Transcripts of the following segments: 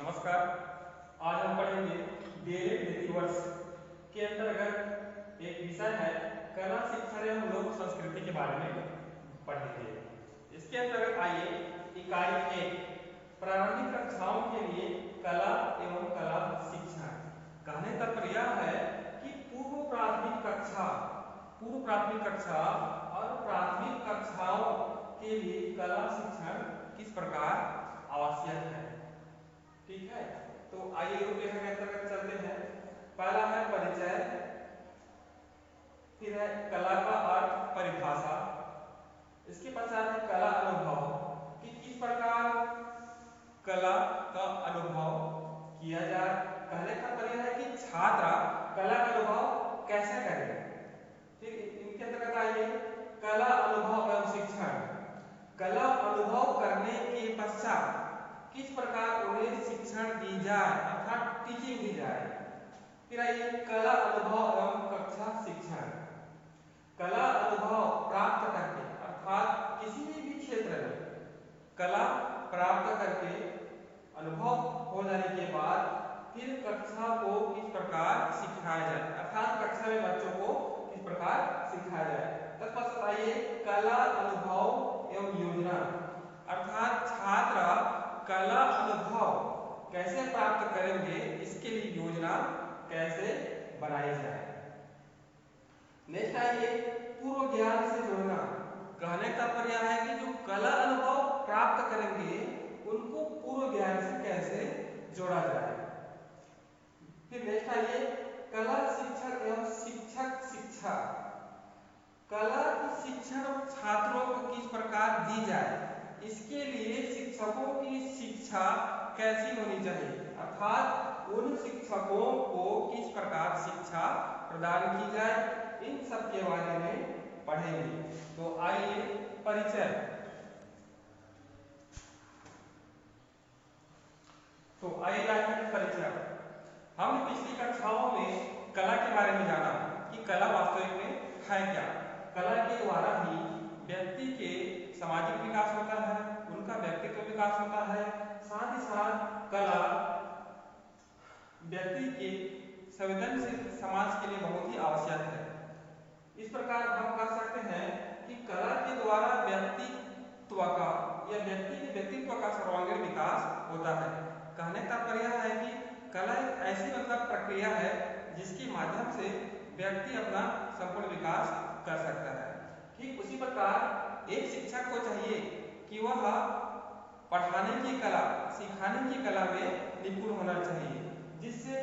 नमस्कार। आज हम पढ़ेंगे डीएलएड द्वितीय वर्ष के अंतर्गत एक विषय है कला शिक्षण एवं लोक संस्कृति के बारे में पढ़ेंगे। इसके अंतर्गत आइए इकाई 1 प्रारंभिक कक्षाओं के लिए कला एवं कला शिक्षण। कहने का तात्पर्य यह है कि पूर्व प्राथमिक कक्षा और प्राथमिक कक्षाओं के लिए कला शिक्षण किस प्रकार आवश्यक है। ठीक है, तो आइए रूपरेखा के अंतर्गत चलते हैं। पहला है परिचय, फिर है कला का अर्थ परिभाषा, इसके पश्चात है कला अनुभव कि किस प्रकार कला का अनुभव किया जाए। कहने का तात्पर्य है कि छात्र कला का अनुभव कैसे करें। फिर इनके अंतर्गत आइए कला अनुभव एवं शिक्षण। कला अनुभव करने के पश्चात किस प्रकार उन्हें शिक्षण दी जाए अर्थात टीचिंग दी जाए। फिर आइए कला अनुभव एवं कक्षा शिक्षण। कला अनुभव प्राप्त करके अर्थात किसी भी क्षेत्र में कला प्राप्त करके अनुभव हो जाने के बाद फिर कक्षा को किस प्रकार सिखाया जाए अर्थात कक्षा में बच्चों को किस प्रकार सिखाया जाए। तत्पश्चात आइए कला अनुभव एवं योजना अर्थात छात्र कला अनुभव कैसे प्राप्त करेंगे इसके लिए योजना कैसे बनाई जाए। नेक्स्ट आइए पूर्व ज्ञान से जोड़ना। कहने का तात्पर्य है कि जो कला अनुभव प्राप्त करेंगे उनको पूर्व ज्ञान से कैसे जोड़ा जाए। फिर नेक्स्ट आइए कला शिक्षण एवं शिक्षक शिक्षा। कला की शिक्षण छात्रों को किस प्रकार दी जाए इसके लिए शिक्षकों की शिक्षा कैसी होनी चाहिए अर्थात उन शिक्षकों को किस प्रकार शिक्षा प्रदान की जाए, इन सब के बारे में पढ़ेंगे। तो आइए परिचय। तो आइए परिचय। हमने पिछली कक्षाओं में कला के बारे में जाना कि कला वास्तविक में है क्या। कला के द्वारा ही व्यक्ति के सामाजिक विकास होता है, उनका व्यक्तित्व विकास होता है, साथ ही साथ कला व्यक्ति के संवेदनशील समाज के लिए बहुत ही आवश्यक है। इस प्रकार हम कह सकते हैं कि कला के द्वारा व्यक्तित्व का या व्यक्ति के व्यक्तित्व का सर्वांगीण विकास होता है। कहने का तात्पर्य है कि कला एक ऐसी प्रक्रिया है जिसके माध्यम से व्यक्ति अपना संपूर्ण विकास कर सकता है। ठीक उसी प्रकार एक शिक्षक को चाहिए कि वह पढ़ाने की कला सिखाने की कला में निपुण होना चाहिए, जिससे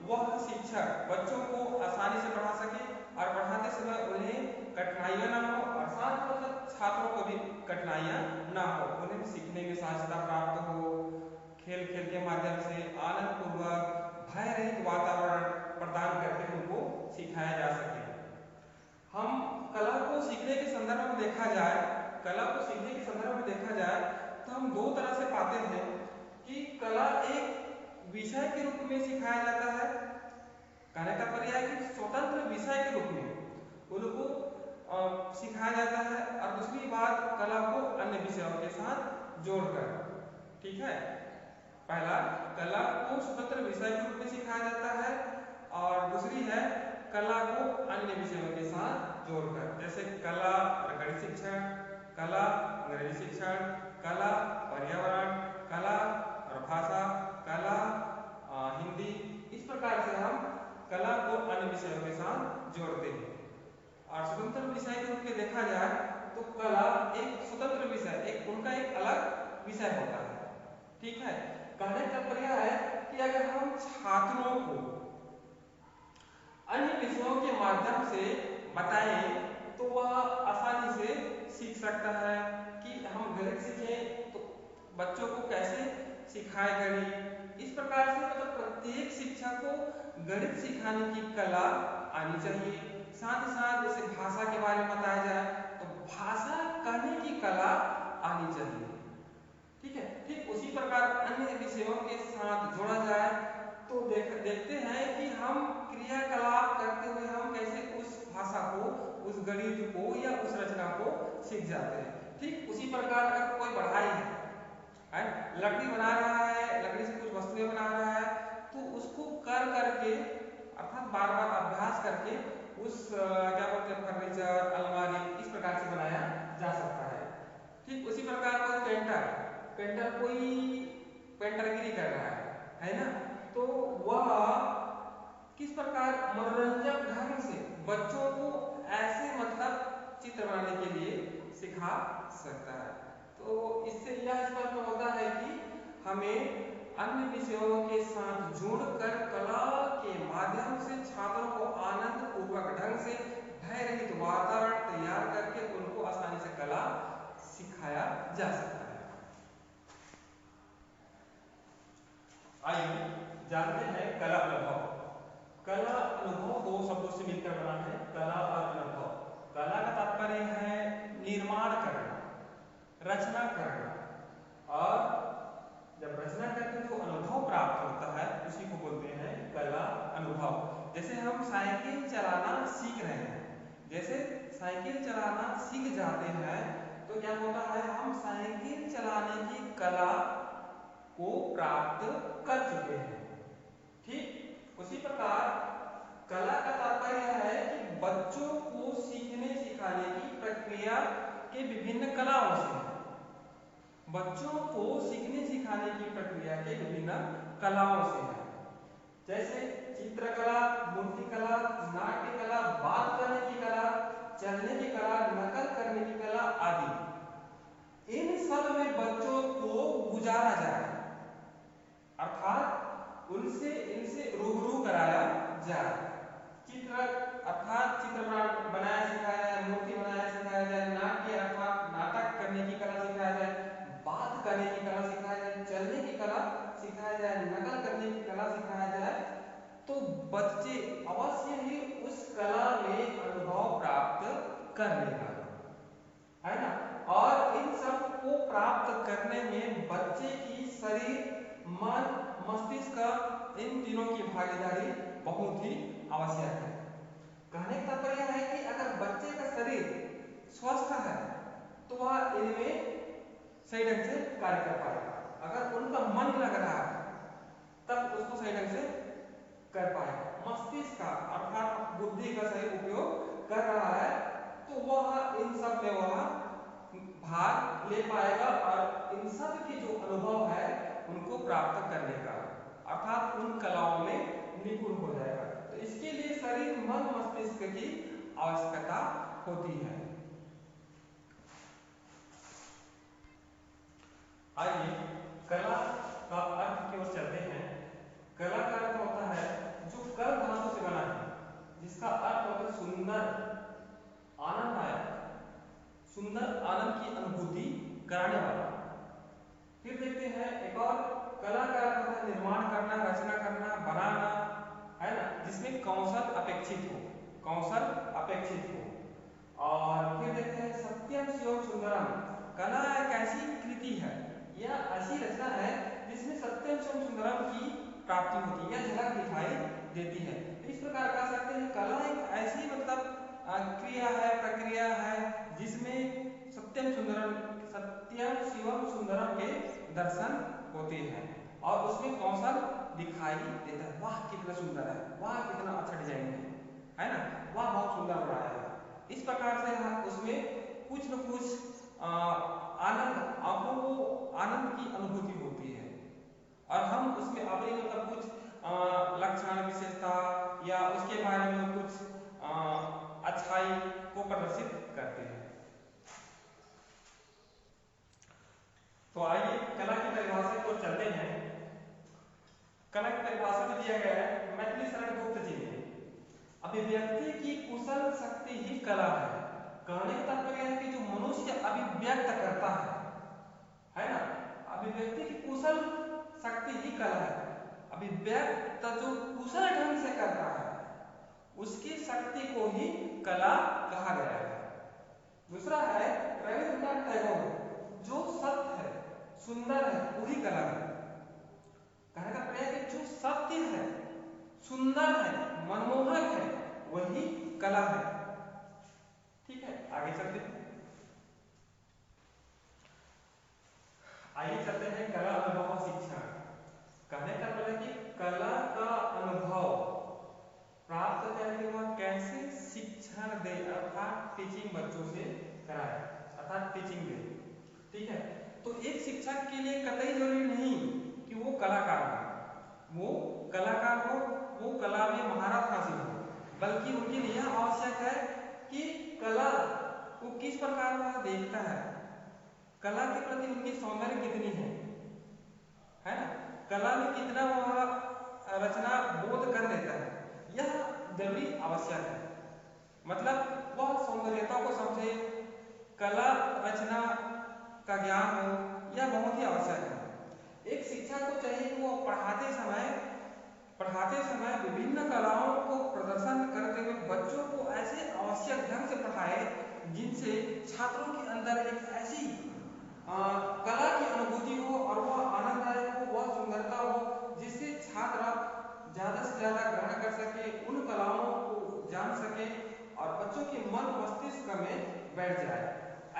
वह शिक्षक बच्चों को आसानी से पढ़ा सके और पढ़ाते समय उन्हें कठिनाइयां ना हो और साथ मतलब छात्रों को भी कठिनाइयां ना हो, उन्हें सीखने में सहजता प्राप्त हो, खेल खेल के माध्यम से आनंद पूर्वक भय रहित वातावरण प्रदान करके उनको सिखाया जा सके। हम कला को सीखने के संदर्भ में देखा जाए तो हम दो तरह से पाते हैं कि कला एक विषय के रूप में सिखाया जाता है। कहने का तात्पर्य है कि स्वतंत्र विषय के रूप में उनको सिखाया जाता है और दूसरी बात कला को अन्य विषयों के साथ जोड़कर। ठीक है, पहला कला को स्वतंत्र विषय के रूप में सिखाया जाता है और दूसरी है कला को अन्य विषयों के साथ जोड़कर, जैसे कला गणित शिक्षण, कला अंग्रेजी शिक्षण, कला पर्यावरण, कला और भाषा, कला हिंदी। इस प्रकार से हम कला को अन्य विषयों के साथ जोड़ते हैं। और स्वतंत्र विषय के रूप में देखा जाए तो कला एक स्वतंत्र विषय उनका एक अलग विषय होता है। ठीक है, कहने का तात्पर्य है कि अगर हम छात्रों को अन्य विषयों के माध्यम से बताएं तो वह आसानी से सीख सकता है कि हम गणित सीखें तो बच्चों को कैसे सिखाए गणित। इस प्रकार से मतलब प्रत्येक शिक्षक को गणित सिखाने की कला आनी चाहिए। साथ ही साथ जैसे भाषा के बारे में बताया जाए तो भाषा कहने की कला आनी चाहिए। ठीक है, ठीक उसी प्रकार अन्य विषयों के साथ जोड़ा जाए तो देखते हैं कि हम क्रियाकलाप करते हुए हम कैसे उस भाषा को, उस गणित को या उस रचना को सीख जाते हैं। ठीक उसी प्रकार अगर कोई पढ़ाई है लकड़ी बना रहा है, लकड़ी से कुछ वस्तुएं वस्तुएं बना रहा है तो उसको कर करके अर्थात बार बार अभ्यास करके उस क्या बोलते हैं फर्नीचर अलमारी इस प्रकार से बनाया जा सकता है। ठीक उसी प्रकार कोई पेंटर पेंटर कोई पेंटरगिरी कर रहा है ना, तो वह किस प्रकार मनोरंजक ढंग से बच्चों को ऐसे मतलब चित्र बनाने के लिए सिखा सकता है। तो इससे यह स्पष्ट होता है कि हमें अन्य विषयों के साथ जोड़कर कला के माध्यम से छात्रों को आनंद पूर्वक ढंग से भय रहित वातावरण तैयार करके उनको आसानी से कला सिखाया जा सकता है। आइए जानते हैं कला अनुभव। कला अनुभव दो शब्दों से मिलकर बना है, कला और अनुभव। कला का तात्पर्य है निर्माण करना, रचना करना, और जब रचना करके जो अनुभव प्राप्त होता है उसी को बोलते हैं कला अनुभव। जैसे हम साइकिल चलाना सीख रहे हैं, जैसे साइकिल चलाना सीख जाते हैं तो क्या होता है, हम साइकिल चलाने की कला को प्राप्त कर चुके हैं। ठीक उसी प्रकार कला का तात्पर्य है कि बच्चों को सीखने सिखाने की प्रक्रिया के विभिन्न कलाओं से, बच्चों को सीखने सिखाने की प्रक्रिया के विभिन्न कलाओं से है। जैसे चित्रकला, मूर्तिकला, नाट्य कला, बात करने की कला, चलने की कला, नकल करने की कला आदि। इन सब में बच्चों को गुजारा जाए, अर्थात उनसे इनसे रूबरू कराया जाए। चित्र अर्थात चित्र बनाया सिखाया जाए, मूर्ति बनाया सिखाया जाए, नाट्य अर्थात नाटक करने की कला सिखाया जाए, बात करने की कला सिखाया जाए, चलने की कला सिखाया जाए, नकल करने की कला सिखाया जाए, तो बच्चे अवश्य ही उस कला में अनुभव प्राप्त कर लेगा, है ना। और इन सब को प्राप्त करने में बच्चे की शरीर, मन, मस्तिष्क इन तीनों की भागीदारी बहुत ही आवश्यक है। कहने का तात्पर्य है कि अगर बच्चे का शरीर स्वस्थ है तो वह इनमें सही ढंग से कार्य कर पाएगा, अगर उनका मन लग रहा है तब उसको सही ढंग से कर पाएगा, मस्तिष्क का अर्थात बुद्धि का सही उपयोग कर रहा है तो वह इन सब में वह भाग ले पाएगा और इन सब के जो अनुभव है उनको प्राप्त करने का, अर्थात उन कलाओं में निपुण हो जाएगा। तो इसके लिए शरीर, मन, मस्तिष्क की आवश्यकता होती है। आइए कला का अर्थ की ओर चलते हैं। कला का अर्थ होता है जो कर धातु से बना है, जिसका अर्थ होता है सुंदर, आनंददायक, सुंदर आनंद की अनुभूति कराने वाला। फिर देखते हैं एक और कला का अर्थ होता है निर्माण करना, रचना करना, बनाना, है ना, जिसमें कौशल अपेक्षित हो, कौशल अपेक्षित हो। और फिर देखते हैं सत्यम शिवम सुंदरम। कला एक ऐसी कृति है, यह ऐसी रचना है जिसमें सत्यम शिवम सुंदरम की प्राप्ति होती है, यह झलक दिखाई देती है। तो इस प्रकार कह सकते हैं कला एक ऐसी मतलब क्रिया है, प्रक्रिया है जिसमें सत्यम सुंदरम, सत्यम शिवम सुंदरम के दर्शन होते हैं और उसमें कौशल दिखाई देता है। वाह कितना सुंदर है, वाह कितना अच्छा डिजाइन है ना, वाह बहुत सुंदर बनाया है। इस प्रकार से हम उसमें कुछ न कुछ आनंद, आंखों को आनंद की अनुभूति होती है और हम उसमें अपने मतलब कुछ लक्षण, विशेषता या उसके बारे में कुछ अच्छाई को प्रदर्शित करते हैं। तो आइए कला की परिभाषा को चलते हैं। कला की परिभाषा में दिया गया है मैथिली शरण गुप्त जी ने, अभिव्यक्ति की कुशल शक्ति ही कला है। कहने का तात्पर्य है कि जो मनुष्य अभिव्यक्त करता है ना, अभिव्यक्ति की कुशल शक्ति ही कला है। अभिव्यक्त जो कुशल ढंग से करता है उसकी शक्ति को ही कला कहा गया है। दूसरा है रविंद्रनाथ टैगोर, जो सत्य है, सुंदर है, वही कला है। कहने का प्रयास कि जो सत्य है, सुंदर है, मनमोहक है, वही कला है। ठीक है, आगे चलते हैं। आइए चलते हैं कला अनुभव शिक्षण। कहने का टीचिंग दे। ठीक है, तो एक शिक्षक के लिए कतई जरूरी नहीं कि वो कलाकार हो, वो कला में महारत हासिल हो, बल्कि उनके लिए यह आवश्यक है कि कला को किस प्रकार वह देखता है, कला के प्रति उनकी सौंदर्य कितनी है ना, कला में कितना वह रचना बोध कर लेता है, यह जरूरी आवश्यक है। मतलब वह सौंदर्यता को समझे, कला रचना का ज्ञान हो, यह बहुत ही आवश्यक है। एक शिक्षक को चाहिए कि वो पढ़ाते समय विभिन्न कलाओं को प्रदर्शन करते हुए बच्चों को ऐसे आवश्यक ढंग से पढ़ाए जिनसे छात्रों के अंदर एक ऐसी कला की अनुभूति हो और वह आनंददायक हो, वह सुंदरता हो जिससे छात्र ज्यादा से ज्यादा ग्रहण कर सके, उन कलाओं को जान सके और बच्चों के मन मस्तिष्क में बैठ जाए।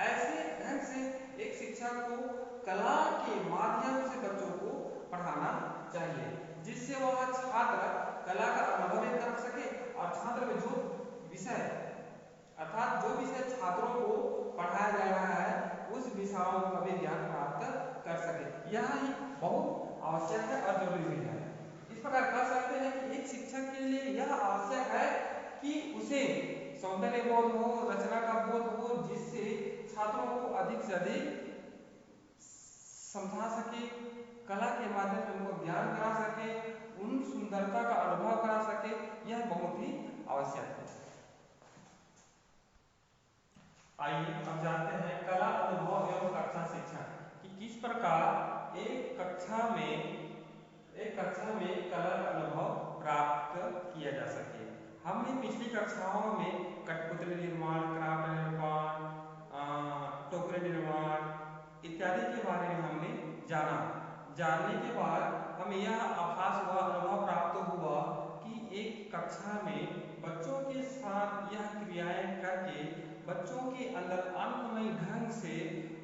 ऐसे ढंग से एक शिक्षक को कला के माध्यम से बच्चों को पढ़ाना चाहिए, जिससे वह छात्र कला का अनुभव भी कर सके और छात्र में जो विषय अर्थात जो विषय छात्रों को पढ़ाया जा रहा है उस विषयों का भी ज्ञान प्राप्त कर सके। यह ही बहुत आवश्यक है और जरूरी भी है। इस प्रकार कह सकते हैं कि एक शिक्षक के लिए यह आवश्यक है कि उसे सौंदर्य बोध हो, रचना का बोध हो, जिससे छात्रों को अधिक से अधिक समझा सके, कला के माध्यम से उनको ज्ञान करा सके, उन सुंदरता का अनुभव करा सके, यह बहुत ही आवश्यक है। आइए अब जानते हैं कला अनुभव एवं कक्षा शिक्षा कि किस प्रकार एक कक्षा में कला का अनुभव प्राप्त किया जा सके। हमने पिछली कक्षाओं में कठपुतली निर्माण, क्राफ्ट निर्माण, टोकरी निर्माण इत्यादि के बारे में हमने जानने के बाद हमें यह आभास हुआ, अनुभव प्राप्त हुआ कि एक कक्षा में बच्चों के साथ यह क्रियाएं करके बच्चों के अंदर आनंदमय ढंग से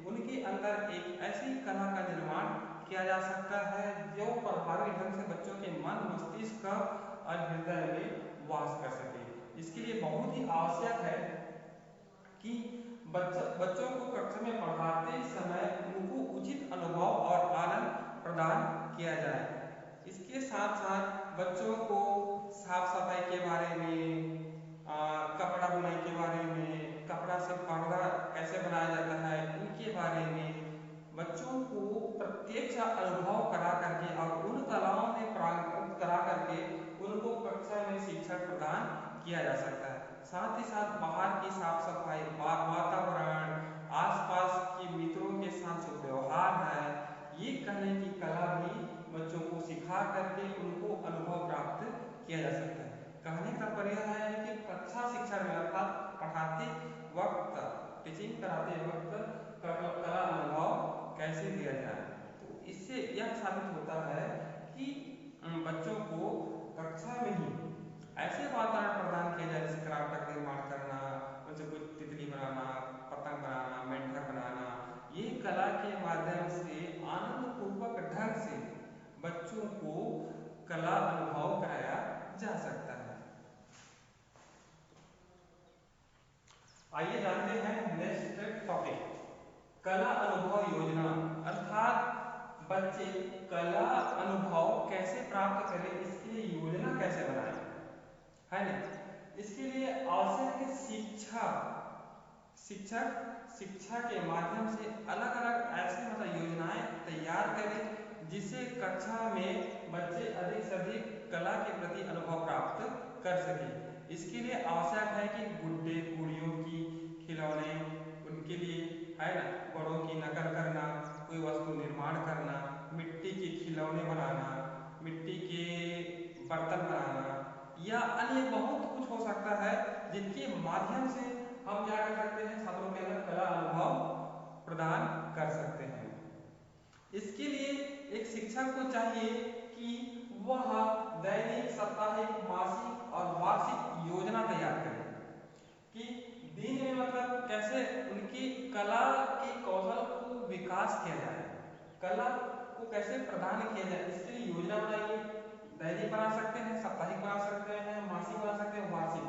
उनके अंदर एक ऐसी कला का निर्माण किया जा सकता है जो प्रभावी ढंग से बच्चों के मन मस्तिष्क और हृदय में वास कर सके। इसके लिए बहुत ही आवश्यक है कि बच्चों को कक्षा में पढ़ाते समय उनको उचित अनुभव और आनंद प्रदान किया जाए। इसके साथ साथ बच्चों को साफ सफाई के बारे में, कपड़ा बुनाई के बारे में, कपड़ा से पर्दा कैसे बनाया जाता है इनके बारे में बच्चों को प्रत्यक्ष अनुभव करा करके और उन कलाओं में प्रारंभ करा करके उनको कक्षा में शिक्षा प्रदान किया जा सकता है। साथ ही साथ बाहर की साफ सफाई, वातावरण, आसपास के मित्रों के साथ जो व्यवहार है, ये करने की कला भी बच्चों को सिखा करके उनको अनुभव प्राप्त किया जा सकता है। कहने का पर्याय है कि कक्षा शिक्षा में अर्थात पढ़ाते वक्त, टीचिंग कराते वक्त कला अनुभव कैसे दिया जाए। तो इससे यह साबित होता है कि बच्चों को कक्षा में ही ऐसे वातावरण प्रदान किया जाए जैसे क्राफ्ट का निर्माण करना, उनसे कुछ तितली बनाना, पतंग बनाना, मेंढक बनाना, ये कला के माध्यम से आनंद पूर्वक ढंग से बच्चों को कला अनुभव कराया जा सकता है। आइए जानते हैं नेक्स्ट टॉपिक, कला अनुभव योजना अर्थात बच्चे कला अनुभव कैसे प्राप्त करें, इसके लिए योजना कैसे बनाएं, है ना। इसके लिए आवश्यक है शिक्षक शिक्षा के माध्यम से अलग अलग ऐसे योजनाएं तैयार करें जिससे कक्षा में बच्चे अधिक से अधिक कला के प्रति अनुभव प्राप्त कर सके। इसके लिए आवश्यक है कि गुड्डे गुड़ियों की खिलौने उनके लिए, है ना, बड़ों की नकल करना, कोई वस्तु निर्माण करना, मिट्टी के खिलौने बनाना, मिट्टी के बर्तन बनाना या अन्य बहुत कुछ हो सकता है जिनके माध्यम से हम क्या कर सकते हैं, छात्रों के अंदर कला अनुभव प्रदान कर सकते हैं। इसके लिए एक शिक्षक को चाहिए कि वह दैनिक, साप्ताहिक, मासिक और वार्षिक योजना तैयार करे कि दिन में कैसे उनकी कला के कौशल को विकास किया जाए, कला को कैसे प्रदान किया जाए। इसके लिए योजना बनाइए, दैनिक बना सकते हैं, साप्ताहिक बना सकते हैं, मासिक बना सकते हैं, वार्षिक।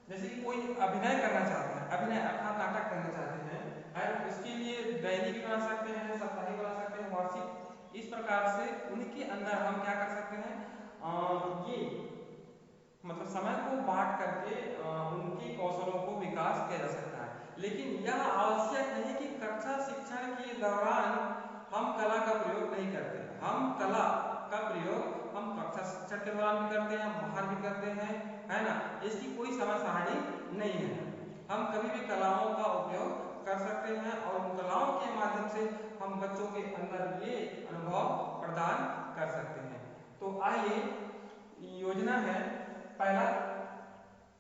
जैसे कि कोई अभिनय करना चाहता है अभिनय अर्थात नाटक करना चाहते हैं, है उसके लिए दैनिक भी बना सकते हैं, साप्ताहिक बना सकते हैं, वार्षिक। इस प्रकार से उनके अंदर हम क्या कर सकते हैं, ये मतलब समय को बांट करके उनके कौशलों को विकास किया जा सकता है। लेकिन यह आवश्यक नहीं कि कक्षा शिक्षण के दौरान हम कला का प्रयोग नहीं करते। हम कला का प्रयोग हम कक्षा शिक्षण के दौरान भी करते हैं, बाहर भी करते हैं, है ना। इसकी कोई समय सारणी नहीं है। हम कभी भी कलाओं का उपयोग कर सकते हैं और उन कलाओं के माध्यम से हम बच्चों के अंदर ये अनुभव प्रदान कर सकते हैं। तो आइए, योजना है पहला,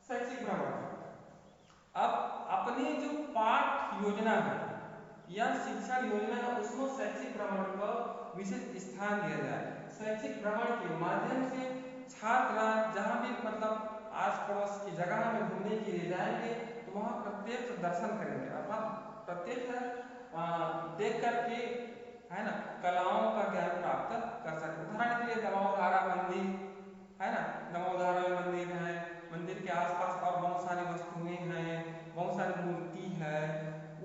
शैक्षिक भ्रमण। अब अपने जो पाठ योजना है या शिक्षा योजना है उसमें शैक्षिक भ्रमण का विशेष स्थान दिया जाए। शैक्षिक भ्रमण के माध्यम से छात्र जहाँ भी मतलब आस पड़ोस की जगह में घूमने के लिए जाएंगे तो वहाँ प्रत्यक्ष दर्शन करेंगे, अर्थात प्रत्यक्ष देख करके, है ना, कलाओं का ज्ञान प्राप्त कर सकते। उदाहरण के लिए दमोधारा मंदिर, है ना, दमोधारा मंदिर है, मंदिर के आसपास और बहुत सारी वस्तुएं हैं, बहुत सारी मूर्ति है,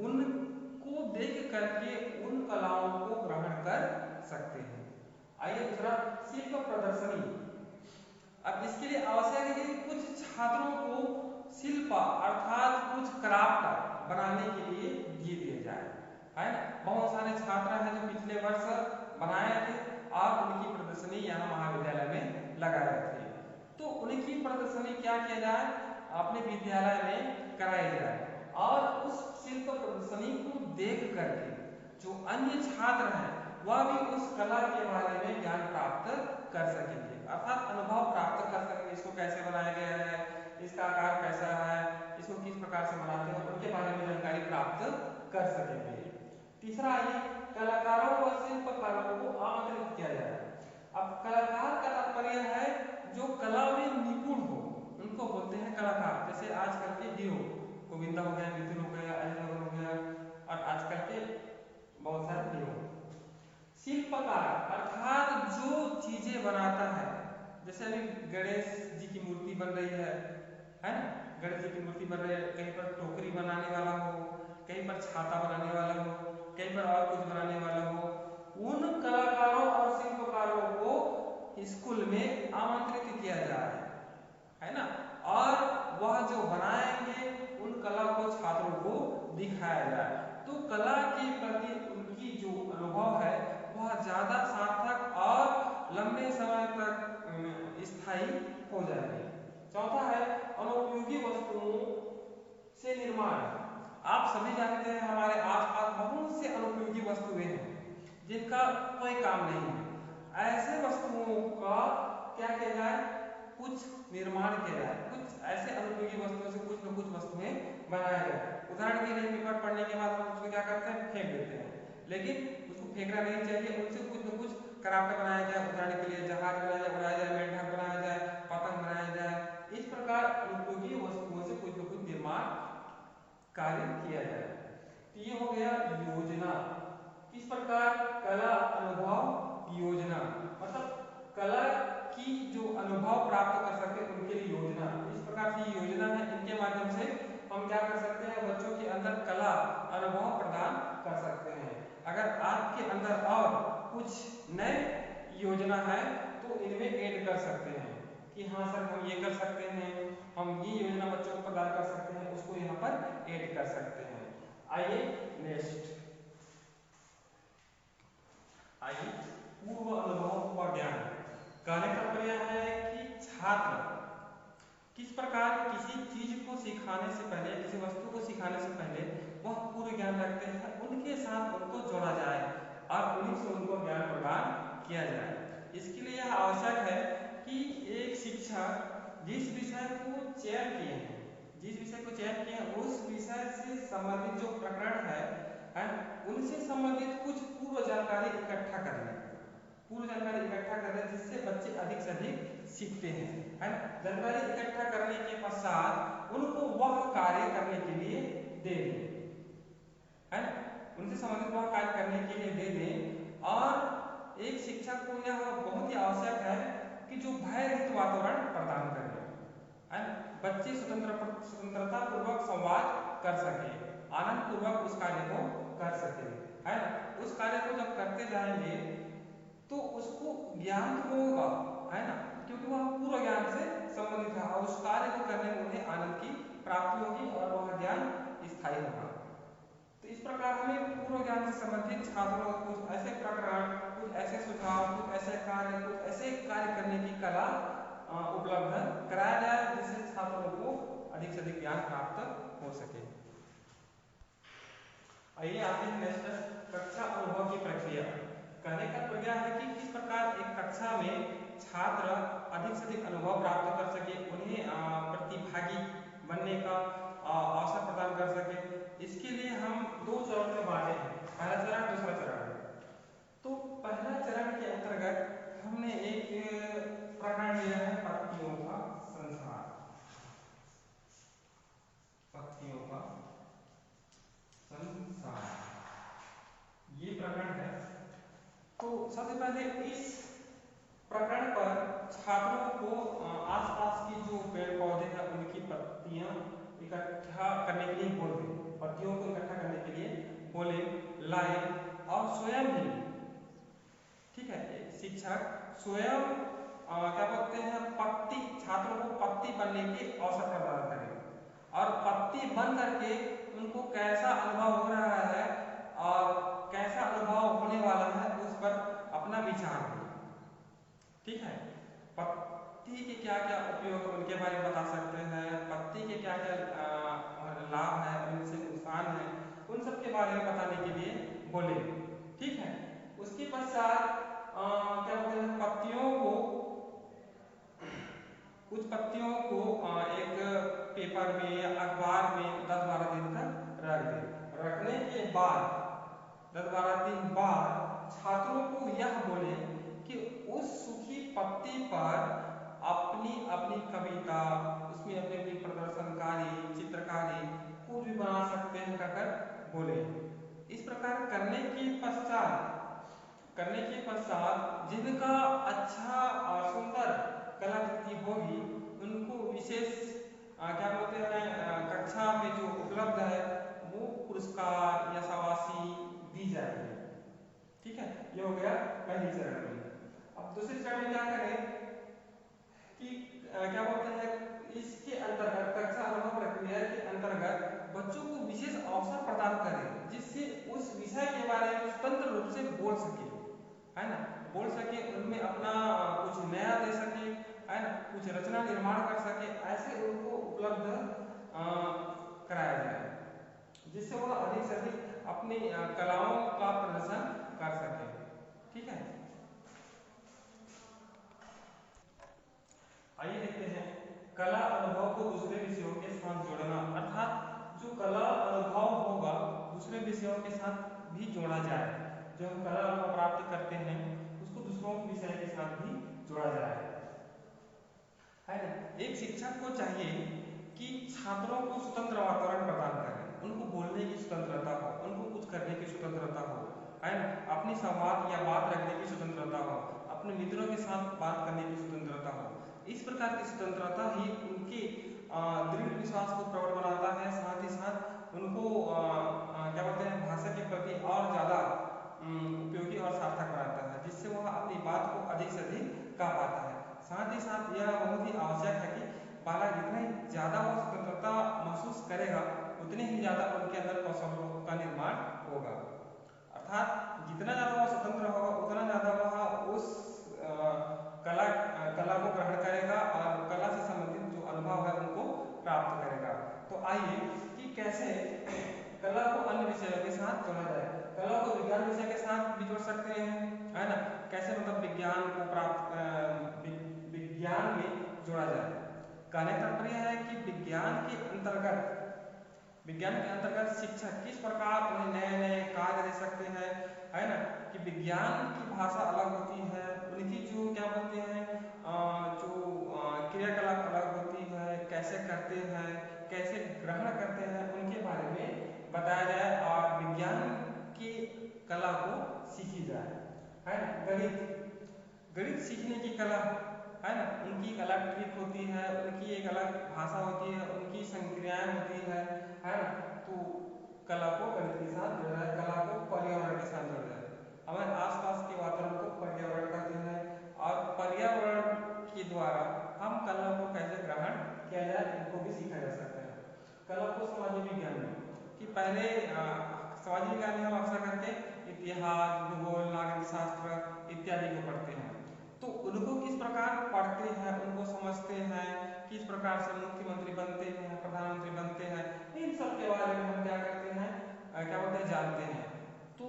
उनको देख करके उन कलाओं को ग्रहण कर सकते हैं। आइए दूसरा, शिल्प प्रदर्शनी। अब इसके लिए आवश्यक है कि कुछ छात्रों को शिल्प अर्थात कुछ क्राफ्ट बनाने के लिए दिए जाए, है ना। बहुत सारे छात्र हैं जो पिछले वर्ष बनाए थे और उनकी प्रदर्शनी यहाँ महाविद्यालय में लगाए थे। तो उनकी प्रदर्शनी क्या किया जाए, अपने विद्यालय में कराई जाए और उस शिल्प प्रदर्शनी को देख करके जो अन्य छात्र हैं वह भी उस कला के बारे में ज्ञान प्राप्त कर सकेंगे, अर्थात अनुभव प्राप्त कर सकेंगे। इसको कैसे बनाया गया है, इसका आकार कैसा है, इसको किस प्रकार से बनाते हैं, उनके बारे में जानकारी प्राप्त कर सकेंगे। तीसरा, ये कलाकारों व शिल्पकारों को आमंत्रित किया जाए। अब कलाकार का तात्पर्य है जो कला में निपुण हो, उनको बोलते हैं कलाकार। जैसे आजकल के हीरो गोविंदा हो गया, मिथुन हो गया, अजय हो गया और आजकल के बहुत सारे हीरो। शिल्पकार अर्थात जो चीजें बनाता है, जैसे अभी गणेश जी की मूर्ति बन रही है ना, गणेश जी की मूर्ति बन रही है, कहीं पर टोकरी बनाने वाला हो, कहीं पर छाता बनाने वाला हो, कहीं पर और कुछ बनाने वाला हो, उन कलाकारों और शिल्पकारों को स्कूल में आमंत्रित किया जाए, है ना, और वह जो बनाएंगे उन कला को छात्रों को दिखाया जाए। तो कला के प्रति उनकी जो अनुभव है वह ज्यादा सार्थक और लंबे समय तक स्थायी हो जाएगी। चौथा है अनुपयोगी वस्तुओं से निर्माण। आप सभी जानते हैं हमारे आसपास बहुत से अनुपयोगी वस्तुएं हैं जिनका कोई काम नहीं है। ऐसे वस्तुओं का क्या किया जाए, कुछ निर्माण किया जाए, कुछ ऐसे अनुपयोगी वस्तुओं से कुछ न कुछ वस्तुएं बनाया जाए। उदाहरण के लिए पेपर पढ़ने के बाद हम उसको क्या करते हैं, फेंक देते हैं, लेकिन उसको फेंकना नहीं चाहिए, उनसे कुछ न कुछ क्राफ्ट बनाया जाए। उदाहरण के लिए जहाज बनाया जाए, मेंढक बनाया जाए, पतंग बनाया जाए। इस प्रकार अनुपयोगी वस्तुओं से कुछ न कुछ निर्माण कार्य किया जाए। तो ये हो गया योजना। किस प्रकार, कला अनुभव योजना, मतलब कला की जो अनुभव प्राप्त कर सके उनके लिए योजना। इस प्रकार की योजना है, इनके माध्यम से हम क्या कर सकते हैं, बच्चों के अंदर कला अनुभव प्रदान कर सकते हैं। अगर आपके अंदर और कुछ नए योजना है तो इनमें ऐड कर सकते हैं कि हाँ सर हम ये कर सकते हैं, हम ये योजना बच्चों को प्रदान कर सकते हैं, उसको यहाँ पर ऐड कर सकते हैं। आइए नेक्स्ट, आइए पूर्व अनुभव व ज्ञान। कहने का तात्पर्य है कि छात्र किस प्रकार किसी चीज को सिखाने से पहले, किसी वस्तु को सिखाने से पहले वह पूर्व ज्ञान रखते हैं, उनके साथ उनको जोड़ा जाए और उन्हीं से उनको ज्ञान प्रदान किया जाए। इसके लिए यह आवश्यक है कि एक शिक्षक जिस विषय को चयन किए हैं, जिस विषय को चयन किए हैं उस विषय से संबंधित जो प्रकरण है उनसे संबंधित कुछ पूर्व जानकारी इकट्ठा कर लें, पूर्व जानकारी इकट्ठा कर लें, जिससे बच्चे अधिक से अधिक सीखते हैं, है ना। जानकारी इकट्ठा करने के पश्चात उनको वह कार्य करने के लिए दे दें, है ना, उनसे संबंधित वह कार्य करने के लिए दे दें। और एक शिक्षक को यह बहुत ही आवश्यक है कि जो भय रहित वातावरण प्रदान करें, है ना। बच्चे स्वतंत्रता पूर्वक संवाद कर सके, आनंद पूर्वक उस कार्य को कर सके, है ना। उस कार्य को जब करते जाएंगे तो उसको ज्ञान तो होगा, है ना, क्योंकि वह पूर्व ज्ञान से संबंधित है और उस कार्य को करने में उन्हें आनंद की प्राप्ति होगी और वह ज्ञान स्थायी होगा। तो इस प्रकार हमें पूर्व ज्ञान से संबंधित छात्रों को कुछ ऐसे प्रकरण, कुछ ऐसे सुझाव, कुछ ऐसे कार्य, कुछ ऐसे कार्य करने की कला उपलब्ध कराया जाए जिससे छात्रों को अधिक से अधिक ज्ञान प्राप्त हो सके। आइए आते हैं नेक्स्ट, कक्षा अनुभव की प्रक्रिया। कहने का प्रक्रिया है कि किस प्रकार एक कक्षा में छात्र अधिक से अधिक अनुभव प्राप्त कर सके, उन्हें प्रतिभागी बनने का अवसर प्रदान कर सके। इसके लिए हम दो चरण में बांटे हैं, पहला चरण, दूसरा चरण। तो पहला चरण के अंतर्गत हमने एक प्रकरण लिया है पत्तियों का संसार, पत्तियों का संसार, ये प्रकरण है। तो सबसे पहले इस प्रकरण पर छात्रों को आसपास की जो पेड़ पौधे हैं उनकी पत्तियां इकट्ठा करने के लिए बोले, पत्तियों को इकट्ठा करने के लिए बोले, लाए और स्वयं भी, ठीक है, शिक्षक स्वयं क्या बोलते हैं, पत्ती, छात्रों को पत्ती बनने के अवसर प्रदान करें और पत्ती बन करके उनको कैसा अनुभव हो रहा है और कैसा अनुभव होने वाला है उस पर अपना विचार हो, ठीक है। पत्ती के क्या क्या उपयोग उनके बारे में बता सकते हैं, पत्ती के क्या क्या लाभ है, उनसे नुकसान है, उन सब के बारे में बताने के लिए बोले, ठीक है। उसके पश्चात क्या बोलते हैं, पत्तियों को, कुछ पत्तियों को एक पेपर में या अखबार में 10-12 दिन तक रख दे। रखने के बाद 10-12 दिन बाद छात्रों को यह बोले कि उस सूखी पत्ती पर अपनी अपनी कविता, उसमें अपनी अपनी प्रदर्शनकारी, चित्रकारी कुछ भी बना सकते हैं कहकर बोले। इस प्रकार करने के पश्चात जिनका अच्छा और सुंदर कलाकृति होगी उनको विशेष क्या बोलते हैं, कक्षा में जो उपलब्ध है वो पुरस्कार या शाबाशी दी जाएगी, ठीक है। ये हो गया पहले चरण में। अब दूसरे चरण में क्या करें कि क्या बोलते हैं, इसके अंतर्गत कक्षा अनुभव प्रक्रिया के अंतर्गत बच्चों को विशेष अवसर प्रदान करें जिससे उस विषय के बारे में स्वतंत्र रूप से बोल सके, है ना, बोल सके, उनमें अपना कुछ नया दे सके, है ना, कुछ रचना निर्माण कर सके, ऐसे उनको उपलब्ध कराया जाए जिससे वह अधिक से अधिक अपनी कलाओं का प्रदर्शन कर सके, ठीक है। आइए देखते हैं कला अनुभव को दूसरे विषयों के साथ जोड़ना, अर्थात जो कला अनुभव होगा दूसरे विषयों के साथ भी जोड़ा जाए। जो हम कला अनुभव प्राप्त करते हैं उसको दूसरों के विषय के साथ भी जोड़ा जाए, है ना। एक शिक्षक को चाहिए कि छात्रों को स्वतंत्र वातावरण प्रदान करें, उनको बोलने की स्वतंत्रता हो, उनको कुछ करने की स्वतंत्रता हो, है ना, अपनी संवाद या बात रखने की स्वतंत्रता हो, अपने मित्रों के साथ बात करने की स्वतंत्रता हो। इस प्रकार की स्वतंत्रता ही उनके दृढ़ विश्वास को प्रबल बनाता है, साथ ही साथ उनको क्या बोलते हैं, भाषा के प्रति और ज़्यादा उपयोगी और सार्थक बनाता है जिससे वह अपनी बात को अधिक से अधिक कह पाता है। साथ ही साथ यह बहुत ही आवश्यक है कि बालक जितने ज़्यादा वो स्वतंत्रता महसूस करेगा उतने ही ज़्यादा उनके अंदर कौशलों का निर्माण होगा, अर्थात जितना ज़्यादा वो स्वतंत्र होगा उतना ज़्यादा वह उस कला को ग्रहण करेगा और कला से संबंधित जो अनुभव है उनको प्राप्त करेगा। तो आइए कि कैसे कला को अन्य विषयों के साथ जोड़ा जाए। कला को विज्ञान विषय के साथ भी जोड़ सकते हैं, है ना, कैसे मतलब विज्ञान को विज्ञान में जोड़ा जाए। कहने का तात्पर्य है कि विज्ञान के अंतर्गत शिक्षक किस प्रकार उन्हें नए नए कार्य दे सकते हैं, है ना, कि विज्ञान की भाषा अलग होती है, उनकी जो क्या बोलते हैं जो क्रियाकलाप अलग होती है, कैसे करते हैं, कैसे ग्रहण करते हैं, उनके बारे में बताया जाए और विज्ञान की कला को सीखी जाए, है ना। गणित सीखने की कला, है ना, उनकी एक अलग ट्रिक होती है, उनकी एक अलग भाषा होती है, उनकी संक्रियाएं होती है ना। तो कला को गणित के साथ जोड़ा है, कला को पर्यावरण के साथ जोड़ा है। हमारे आसपास के वातावरण को पर्यावरण कहते हैं, और पर्यावरण के द्वारा हम कला को कैसे ग्रहण किया जाए इनको भी सीखा जा सकता है। कला को सामाजिक विज्ञान में कि पहले सामाजिक विज्ञान में हम अक्सर करके इतिहास, भूगोल, नागरिक शास्त्र इत्यादि को पढ़ते हैं। तो उनको किस प्रकार पढ़ते हैं, उनको समझते हैं, किस प्रकार से मुख्यमंत्री बनते हैं, प्रधानमंत्री बनते हैं, इन सब के बारे में हम क्या करते हैं, क्या बोलते हैं, जानते हैं। तो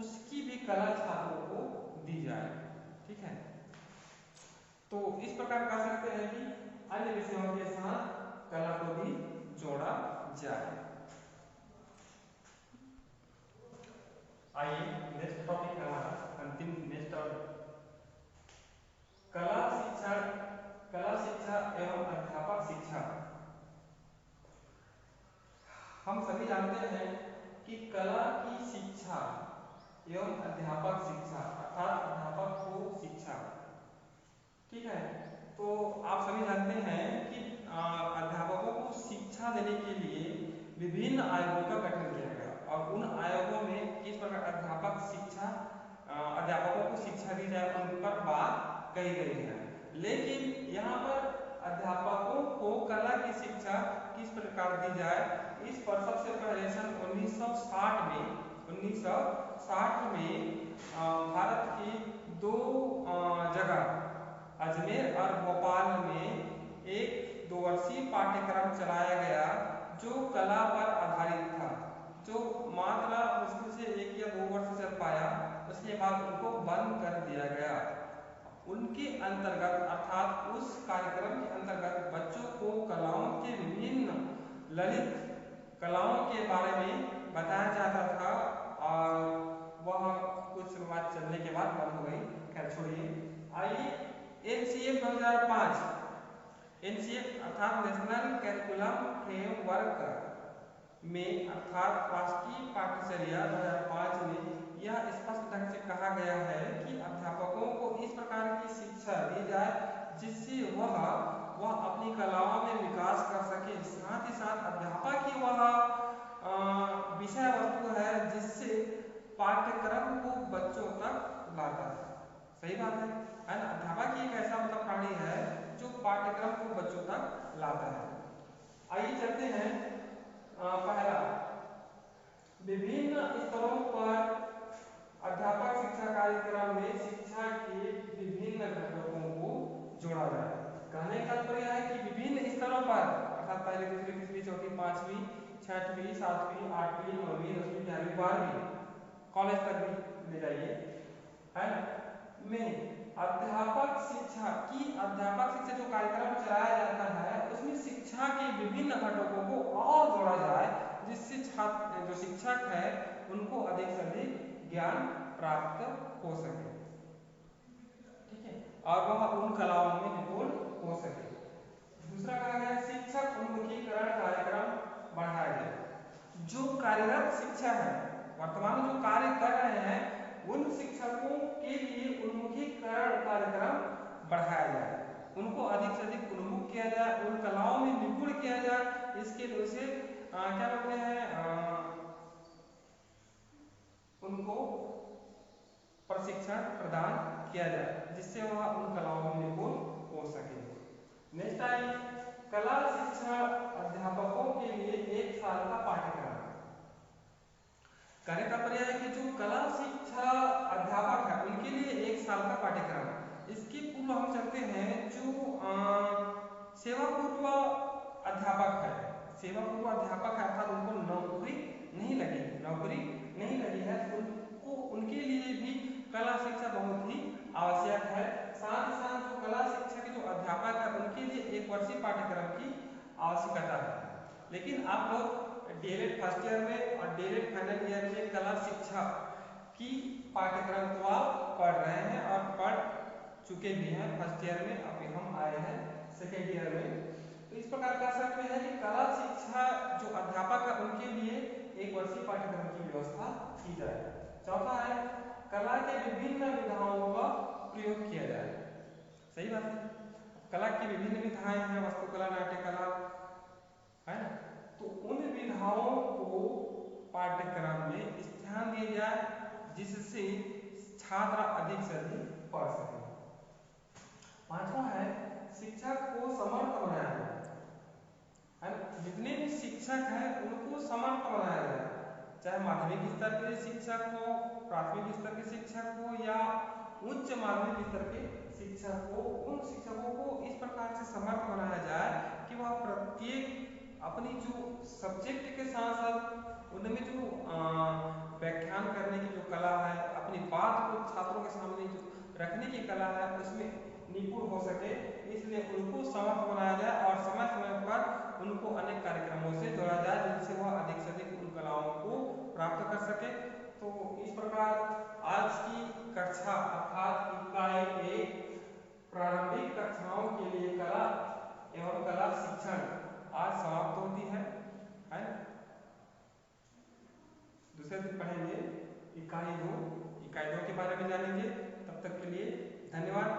उसकी भी कला छात्रों को दी जाए। ठीक है, तो इस प्रकार कर सकते हैं कि अन्य विषयों के साथ कला को भी जोड़ा जाए। आइए नेक्स्ट टॉपिक है हमारा अंतिम नेक्स्ट कला शिक्षण, कला शिक्षा एवं अध्यापक शिक्षा। हम सभी जानते हैं कि कला की शिक्षा एवं अध्यापक शिक्षा अर्थात अध्यापक को शिक्षा, ठीक है। तो आप सभी जानते हैं कि अध्यापकों को शिक्षा देने के लिए विभिन्न आयोगों का गठन किया गया, और उन आयोगों में किस प्रकार अध्यापक शिक्षा, अध्यापकों को शिक्षा दी जाए उन पर बात कही गई है। लेकिन यहाँ पर अध्यापकों को कला की शिक्षा किस प्रकार दी जाए, इस पर सबसे पहले सन 1960 में भारत की दो जगह अजमेर और भोपाल में एक 2 वर्षीय पाठ्यक्रम चलाया गया जो कला पर आधारित था, जो मात्र मुश्किल से 1 या 2 वर्ष चल पाया, उसके बाद उनको बंद कर दिया गया। उनके अंतर्गत अर्थात उस कार्यक्रम के अंतर्गत बच्चों को कलाओं के विभिन्न ललित कलाओं के बारे में बताया जाता था, और वह कुछ बात चलने के बाद बंद हो गई। खैर छोड़िए, आइए NCF 2005, NCF अर्थात नेशनल कैरिकुलम फ्रेमवर्क में अर्थात राष्ट्रीय पाठ्यचर्या 2005 में यह स्पष्ट ढंग से कहा गया है कि अध्यापकों को इस प्रकार की शिक्षा दी जाए जिससे वह अपनी कलाओं में विकास कर सके। साथ ही साथ अध्यापक ही वह विषय वस्तु है जिससे पाठ्यक्रम को बच्चों तक लाता है। सही बात है ना। अध्यापक ही एक ऐसा मतलब प्राणी है जो पाठ्यक्रम को बच्चों तक लाता है। आइए चलते हैं पहला, विभिन्न स्तरों पर अध्यापक शिक्षा कार्यक्रम में शिक्षा के विभिन्न घटकों को जोड़ा जाए। कहने का तात्पर्य है कि विभिन्न स्तरों पर अर्थात पहली, दूसरी, तीसरी, चौथी, पांचवी, छठवीं, सातवीं, आठवीं, नौवीं, 10वीं, 11वीं, 12वीं, कॉलेज तक भी ले जाइए, है ना, में अध्यापक शिक्षा जो कार्यक्रम चलाया जाता है उसमें शिक्षा के विभिन्न घटकों को और जोड़ा जाए जिससे छात्र जो शिक्षक है उनको अधिक से अधिक ज्ञान प्राप्त हो सके, ठीक है, और वह उन कलाओं में निपुण हो सके। दूसरा कहा गया शिक्षक उन्मुखीकरण कार्यक्रम बढ़ाया जाए। जो कार्यरत शिक्षा है, वर्तमान में जो कार्य कर रहे हैं, उन शिक्षकों के लिए उन्मुखीकरण कार्यक्रम बढ़ाया जाए, उनको अधिक से अधिक उन्मुख किया जाए, उन कलाओं में निपुण किया जाए। इसके लिए उसे क्या बोलते हैं, उनको प्रशिक्षण प्रदान किया जाए जिससे वह उन कलाओं में निपुण हो सके। नेक्स्ट आई कला शिक्षा अध्यापकों के लिए 1 साल का पाठ्यक्रम। कहने का तात्पर्य है कि जो कला शिक्षा अध्यापक है उनके लिए 1 साल का पाठ्यक्रम। इसके पूर्व हम चलते हैं जो सेवा पूर्व अध्यापक है, सेवा पूर्व अध्यापक है अर्थात उनको नौकरी नहीं लगी है, उनको उनके लिए भी कला शिक्षा बहुत ही आवश्यक है। साथ ही साथ जो कला शिक्षा के जो अध्यापक है उनके लिए 1 वर्षीय पाठ्यक्रम की आवश्यकता है। लेकिन आप लोग डीएलएड फर्स्ट ईयर में और डीएलएड फाइनल ईयर में कला शिक्षा की पाठ्यक्रम को आप पढ़ रहे हैं और पढ़ चुके भी हैं फर्स्ट ईयर में, अभी हम आए हैं सेकेंड ईयर में। तो इस प्रकार कह सकते हैं कि कला शिक्षा जो अध्यापक है उनके लिए 1 वर्षीय पाठ्यक्रम की व्यवस्था की जाए। चौथा है कला के विभिन्न विधाओं का प्रयोग किया जाए। सही बात है, विधाएं हैं वास्तुकला, नाट्यकला, है ना, तो उन विधाओं को पाठ्यक्रम में इस ध्यान दिया जाए जिससे छात्र अधिक से अधिक पढ़ सके। पांचवा है शिक्षक को समर्थ बनाया जाए, जितने भी शिक्षक हैं उनको समर्थ बनाया जाए, चाहे माध्यमिक स्तर के शिक्षक हो, प्राथमिक स्तर के शिक्षक हो या उच्च माध्यमिक स्तर के शिक्षक हो, उन शिक्षकों को इस प्रकार से समर्थ बनाया जाए कि वह प्रत्येक अपनी जो सब्जेक्ट के साथ साथ उनमें जो व्याख्यान करने की जो कला है, अपनी बात को छात्रों के सामने जो रखने की कला है उसमें निपुण हो सके, इसलिए उनको समर्थ बनाया जाए और समय समय पर उनको अनेक कार्यक्रमों से जोड़ा जाए जिनसे वह अधिक से अधिक उन कलाओं को प्राप्त कर सके। तो इस प्रकार आज की कक्षा अर्थात इकाई 1 प्रारंभिक कक्षाओं के लिए कला एवं कला शिक्षण आज समाप्त होती है। दूसरे दिन पढ़ेंगे इकाई 2 के बारे में जानेंगे। तब तक के लिए धन्यवाद।